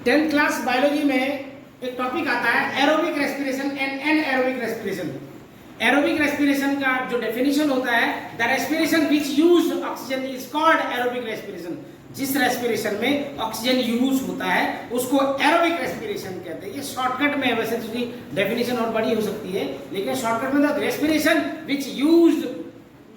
10th class biology में एक topic आता है aerobic respiration and anaerobic respiration. Aerobic respiration का जो डेफिनेशन होता है, the respiration which use oxygen is called aerobic respiration. जिस रेस्पिरेशन में ऑक्सीजन यूज होता है उसको एरोबिक रेस्पिरेशन कहते हैं। ये शॉर्टकट में है, वैसे उसकी डेफिनेशन और बड़ी हो सकती है, लेकिन शॉर्टकट में the respiration which use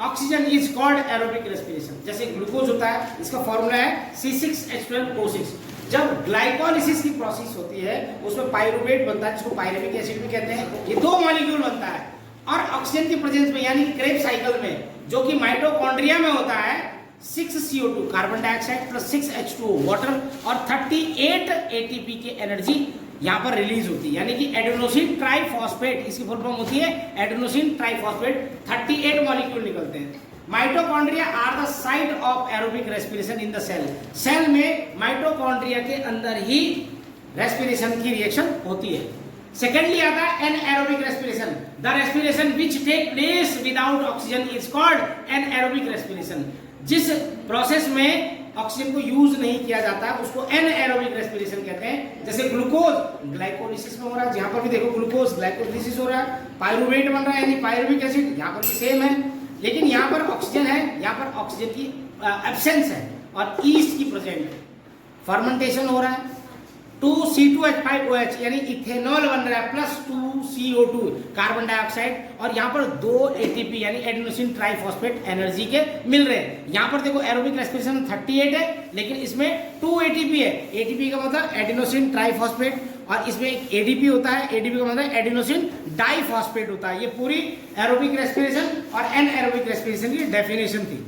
oxygen is called aerobic respiration. जैसे ग्लूकोज होता है, इसका फॉर्मूला है C6H12O6। जब ग्लाइकोलिसिस की प्रोसेस होती है उसमें पाइरुवेट बनता है, जिसको पाइरुविक एसिड भी कहते हैं। ये दो मॉलिक्यूल बनता है और ऑक्सीजन की प्रेजेंस में यानी क्रेब साइकिल में, जो कि माइटोकॉन्ड्रिया में होता है, 6CO2 carbon dioxide plus 6H2O water और 38 ATP की एनर्जी यहाँ पर रिलीज होती है, यानी कि एडेनोसिन ट्राइफॉस्फेट, इसकी फुल फॉर्म होती है एडेनोसिन ट्राइफॉस्फेट। 38 मॉलिक्यूल निकलते हैं। Mitochondria are the site of aerobic respiration in the cell. Cell में माइटोकॉन्ड्रिया के अंदर ही रेस्पिरेशन की रिएक्शन होती है। सेकेंडली आता है anaerobic respiration. The respiration which take place without oxygen is called anaerobic respiration. जिस प्रोसेस में ऑक्सीजन को यूज नहीं किया जाता उसको एनएरोबिक रेस्पिरेशन कहते हैं। जैसे ग्लूकोज ग्लाइकोलिसिस में हो रहा है, यहाँ पर भी देखो ग्लूकोज ग्लाइकोलिसिस हो रहा है, पाइरुवेट बन रहा है यानी पाइरुविक एसिड, यहाँ पर भी सेम है, लेकिन यहाँ पर ऑक्सीजन है, यहाँ पर ऑक्सीजन की एब्सेंस है और ईस्ट की प्रेजेंट है। फर्मेंटेशन हो रहा है, 2C2H5OH यानी इथेनॉल बन रहा है प्लस 2CO2 कार्बन डाइऑक्साइड, और यहाँ पर 2 ATP यानी एडेनोसिन ट्राइफॉस्फेट एनर्जी के मिल रहे हैं। यहाँ पर देखो एरोबिक रेस्पिरेशन 38 है, लेकिन इसमें 2 ATP है। ATP का मतलब एडेनोसिन ट्राइफॉस्फेट, और इसमें एक ADP होता है, ADP का मतलब एडेनोसिन डाइफॉस्फेट होता है। ये पूरी एरोबिक रेस्पिरेशन और एनएरोबिक रेस्पिरेशन की डेफिनेशन थी।